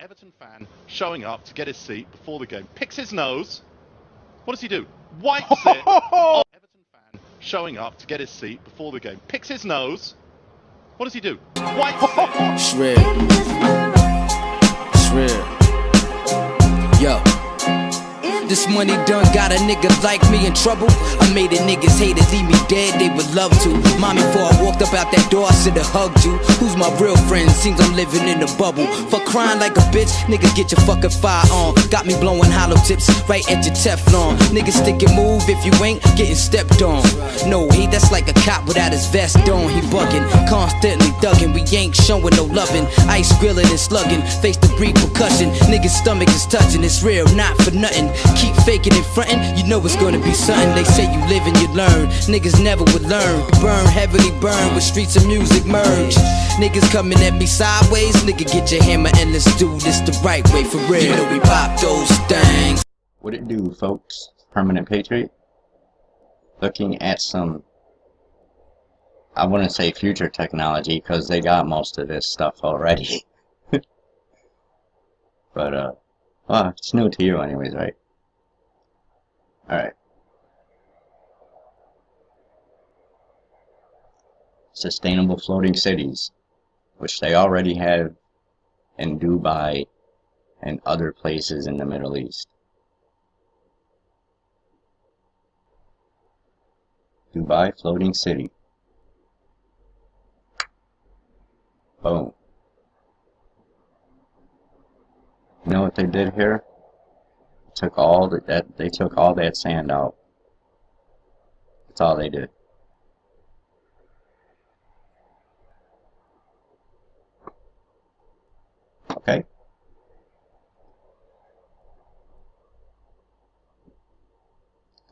Everton fan showing up to get his seat before the game, picks his nose. What does he do? Wipes it. Oh, Everton fan showing up to get his seat before the game, picks his nose. What does he do? Wipes it. Shred. Shred. Yo. This money done got a nigga like me in trouble. I made a niggas hate to leave me dead, they would love to. Mommy, before I walked up out that door, I should've hugged you. Who's my real friend? Seems I'm living in a bubble. For crying like a bitch, nigga get your fucking fire on. Got me blowing hollow tips right at your Teflon. Niggas stick and move if you ain't getting stepped on. No hate, that's like a cop without his vest on. He bugging, constantly thugging. We ain't showing no loving. Ice grilling and slugging, face the repercussion. Niggas stomach is touching, it's real, not for nothing. Keep faking and frontin', you know it's gonna be something. They say you live and you learn, niggas never would learn. Burn, heavily burn, with streets and music merge. Niggas coming at me sideways, nigga get your hammer and let's do this the right way for real. You know we pop those things. What it do, folks? Permanent Patriot? Looking at some, I wouldn't say future technology, because they got most of this stuff already. But, well, it's new to you anyways, right? Alright. Sustainable floating cities, which they already have in Dubai and other places in the Middle East. Dubai floating city. Boom. You know what they did here? Took all they took all that sand out. That's all they did. Okay.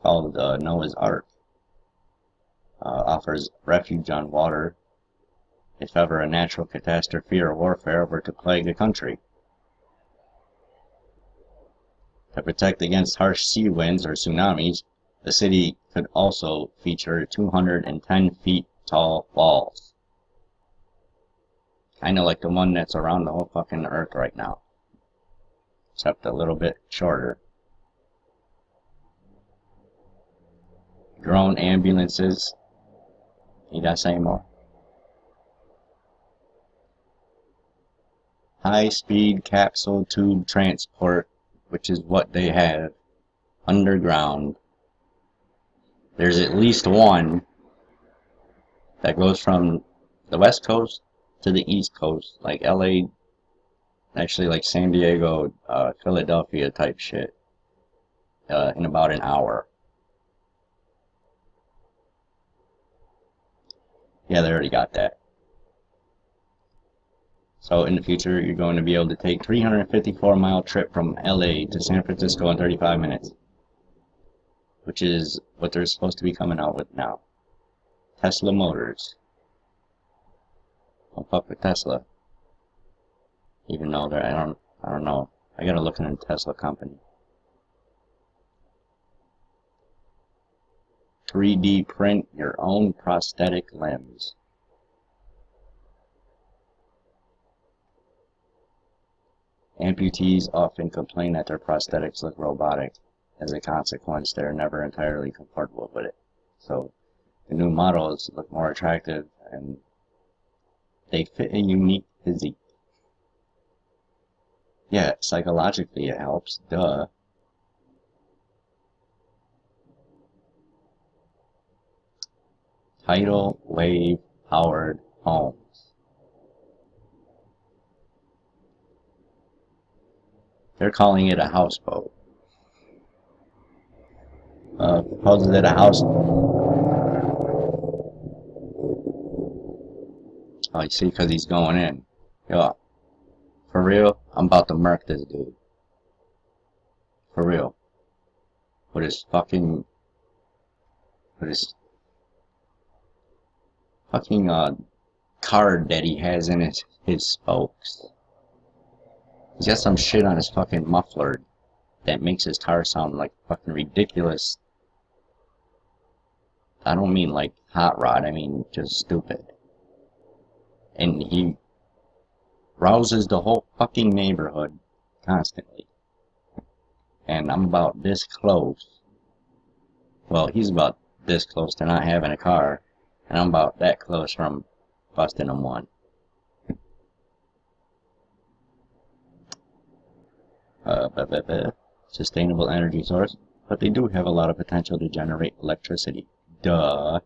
Called Noah's Ark. Offers refuge on water if ever a natural catastrophe or warfare were to plague a country. To protect against harsh sea winds or tsunamis, the city could also feature 210 feet tall walls. Kinda like the one that's around the whole fucking earth right now. Except a little bit shorter. Drone ambulances. Need I say more? High-speed capsule tube transport, which is what they have underground. There's at least one that goes from the west coast to the east coast, like LA, actually like San Diego, Philadelphia type shit, in about an hour. Yeah, they already got that. So in the future, you're going to be able to take 354-mile trip from LA to San Francisco in 35 minutes. Which is what they're supposed to be coming out with now. Tesla Motors. Don't fuck with Tesla. Even though they're, I don't know. I gotta look into Tesla company. 3D print your own prosthetic limbs. Amputees often complain that their prosthetics look robotic. As a consequence, they're never entirely comfortable with it. So, the new models look more attractive and they fit a unique physique. Yeah, psychologically it helps, duh. Tidal wave powered homes. They're calling it a houseboat. Proposes it a house. Oh, you see, because he's going in. Yo, for real, I'm about to murk this dude. For real. With his fucking card that he has in his spokes. He's got some shit on his fucking muffler that makes his car sound like fucking ridiculous. I don't mean like hot rod, I mean just stupid. And he rouses the whole fucking neighborhood constantly. And I'm about this close. Well, he's about this close to not having a car, and I'm about that close from busting him one. Sustainable energy source, but they do have a lot of potential to generate electricity. Duh.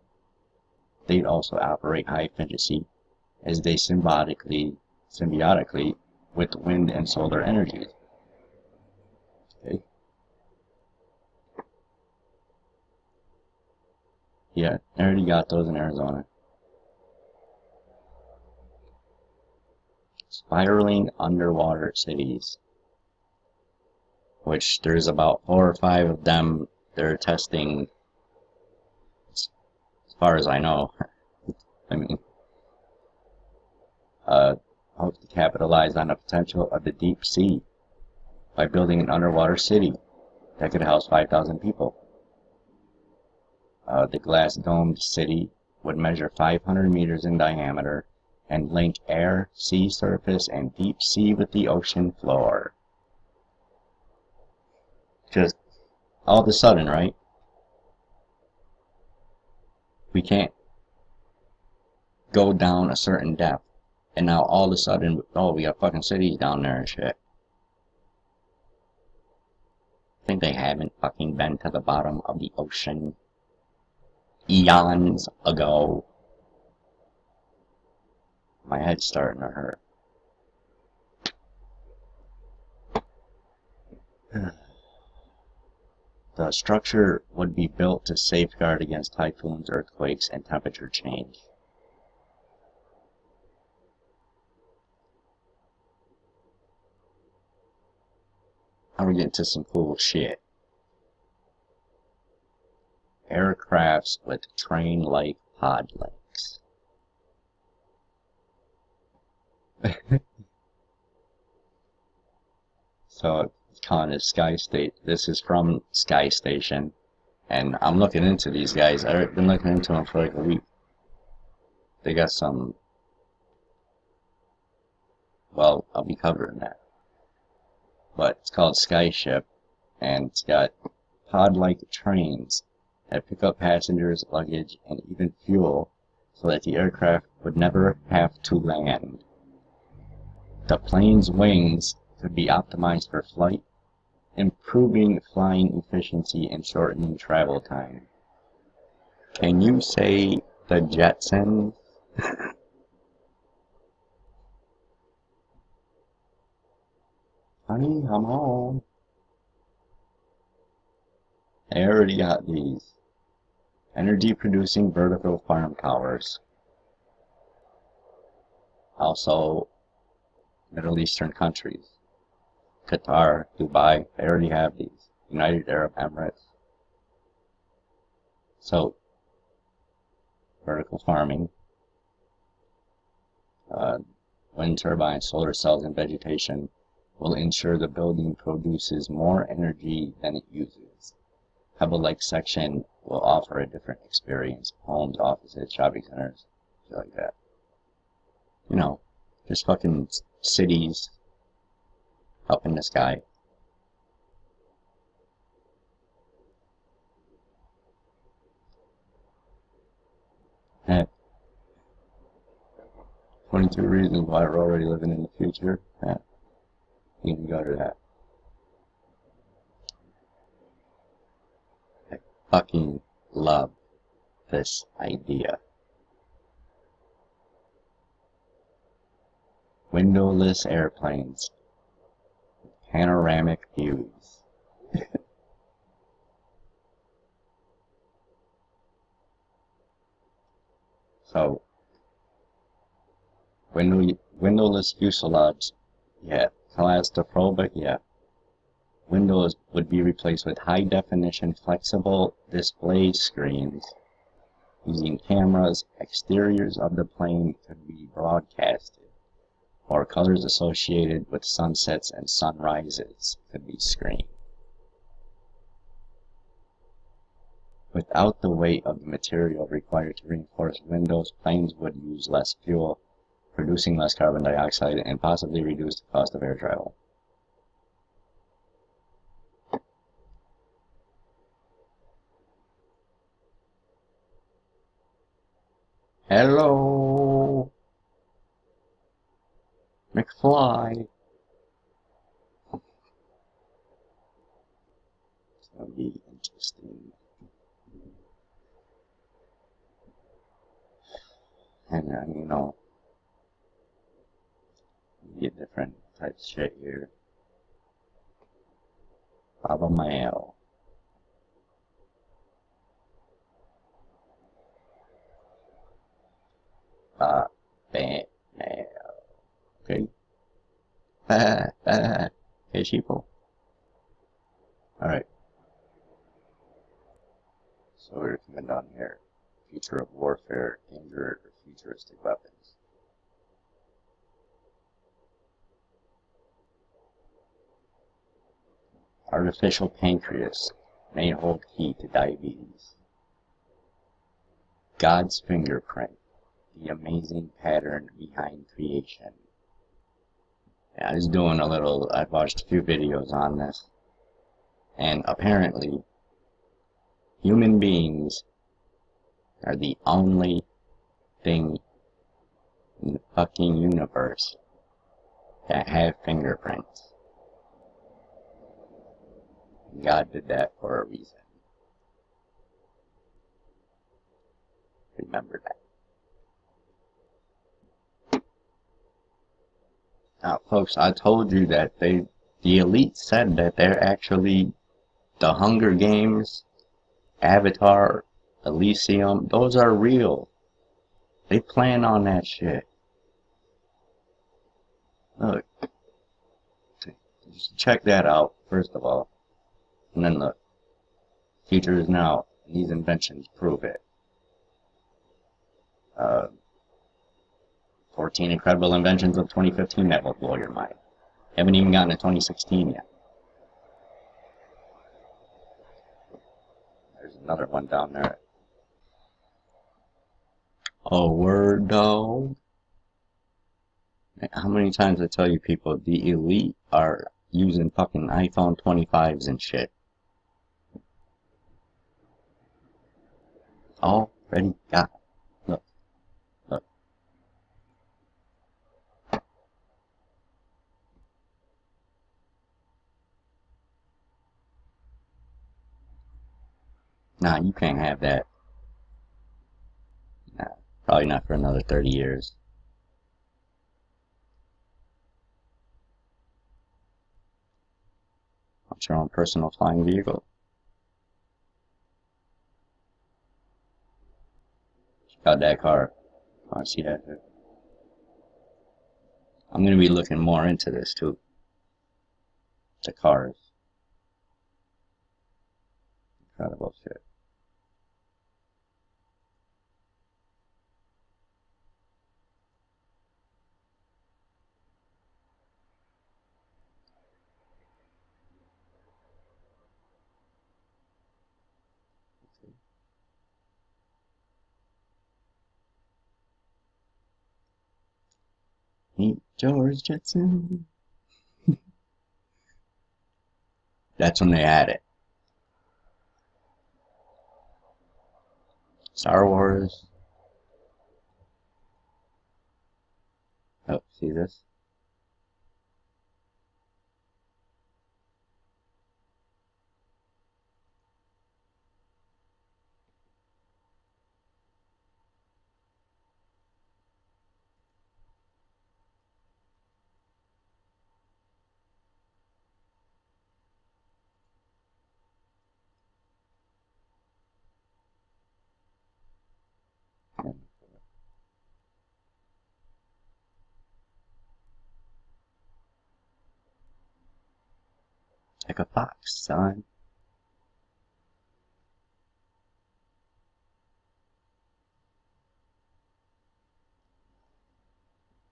They'd also operate high efficiency as they symbiotically with wind and solar energies. Okay. Yeah, I already got those in Arizona. Spiraling underwater cities, which there's about 4 or 5 of them they're testing, as far as I know. I mean, hope to capitalize on the potential of the deep sea by building an underwater city that could house 5,000 people. The glass-domed city would measure 500 meters in diameter and link air, sea surface, and deep sea with the ocean floor. Just all of a sudden, right? We can't go down a certain depth, and now all of a sudden, oh, we got fucking cities down there and shit. I think they haven't fucking been to the bottom of the ocean eons ago. My head's starting to hurt. The structure would be built to safeguard against typhoons, earthquakes, and temperature change. Now we're getting to some cool shit. Aircrafts with train-like pod links. So it's calling it Sky State. This is from Sky Station, and I'm looking into these guys. I've been looking into them for like a week. They got some. Well, I'll be covering that. But it's called Skyship, and it's got pod-like trains that pick up passengers, luggage, and even fuel, so that the aircraft would never have to land. The plane's wings could be optimized for flight, improving flying efficiency and shortening travel time. Can you say the Jetsons? Honey, I'm home. I already got these. Energy-producing vertical farm towers. Also, Middle Eastern countries. Qatar, Dubai, they already have these. United Arab Emirates. So, vertical farming. Wind turbines, solar cells, and vegetation will ensure the building produces more energy than it uses. Pebble-like section will offer a different experience. Homes, offices, shopping centers, shit like that. You know, just fucking cities up in the sky. Heck. 22 reasons why we're already living in the future. Yeah. You can go to that. I fucking love this idea. Windowless airplanes. Panoramic views. So, windowless fuselage, yeah. Claustrophobic, yeah. Windows would be replaced with high-definition flexible display screens. Using cameras, exteriors of the plane could be broadcasted, or colors associated with sunsets and sunrises could be screened. Without the weight of the material required to reinforce windows, planes would use less fuel, producing less carbon dioxide, and possibly reduce the cost of air travel. Hello, McFly. It's gonna be interesting. And you know, you get different types of shit here. Baba Mail. Bam, mail. Okay. Hey, sheeple. Alright. So we're coming down here. Future of warfare, danger, or futuristic weapons. Artificial pancreas may hold key to diabetes. God's fingerprint, the amazing pattern behind creation. Yeah, I was doing a little, I've watched a few videos on this, and apparently human beings are the only thing in the fucking universe that have fingerprints. God did that for a reason. Remember that. Now, folks, I told you that the elite said that they're actually the Hunger Games, Avatar, Elysium, those are real. They plan on that shit. Look. Just check that out, first of all. And then look. Future is now. And these inventions prove it. 14 incredible inventions of 2015 that will blow your mind. Haven't even gotten to 2016 yet. There's another one down there. Oh, word dog. How many times I tell you people, the elite are using fucking iPhone 25s and shit. Already got it. Look. Look. Nah, you can't have that. Nah, probably not for another 30 years. Want your own personal flying vehicle? Check out that car. I want to see that. I'm going to be looking more into this too. The cars. Incredible shit. Meet George Jetson. That's when they had it. Star Wars. Oh, see this? Like a fox, son.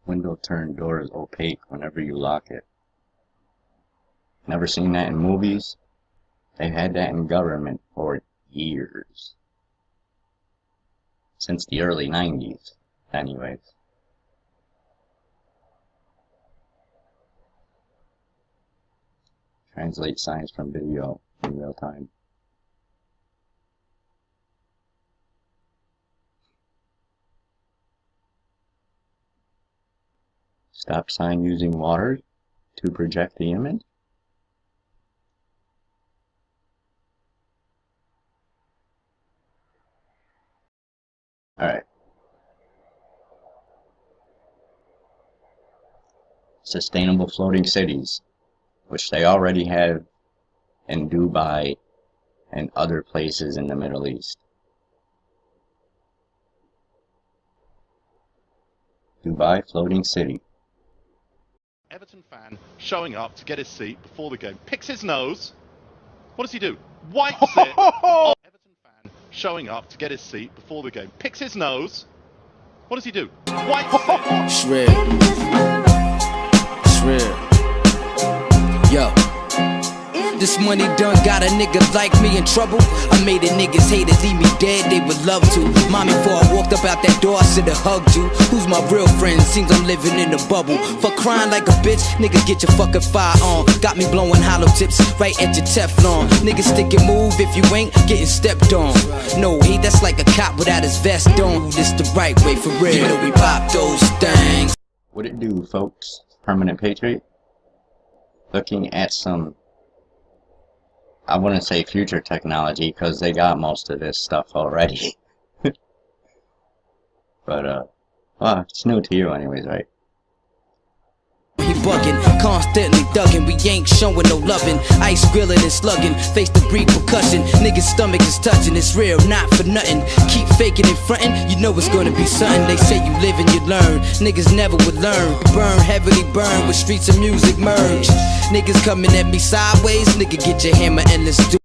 Window turn door is opaque whenever you lock it. Never seen that in movies? They had that in government for years. Since the early 90s, anyways. Translate signs from video in real time. Stop sign using water to project the image. Alright. Sustainable floating cities, which they already have in Dubai and other places in the Middle East. Dubai floating city. Everton fan showing up to get his seat before the game. Picks his nose. What does he do? Wipes it. Oh, Everton fan showing up to get his seat before the game. Picks his nose. What does he do? Wipes it. Shred. Yo. This money done got a nigga like me in trouble. I made a niggas hate it, leave me dead, they would love to. Mommy, before I walked up out that door, I should've hugged you. Who's my real friend? Seems I'm living in a bubble. For crying like a bitch, nigga get your fucking fire on. Got me blowing hollow tips right at your Teflon. Niggas stick and move if you ain't getting stepped on. No hate, that's like a cop without his vest on. This the right way for real. You know we pop those things. What it do, folks? Permanent Patriot? Looking at some, I wouldn't say future technology, because they got most of this stuff already. But, well, it's new to you anyways, right? He bugging, constantly thugging, we ain't showing no loving. Ice grilling and slugging, face the repercussion. Niggas' stomach is touching, it's real, not for nothing. Keep faking and fronting, you know it's gonna be something. They say you live and you learn, niggas never would learn. Burn, heavily burn, with streets and music merge. Niggas coming at me sideways, nigga get your hammer and let's do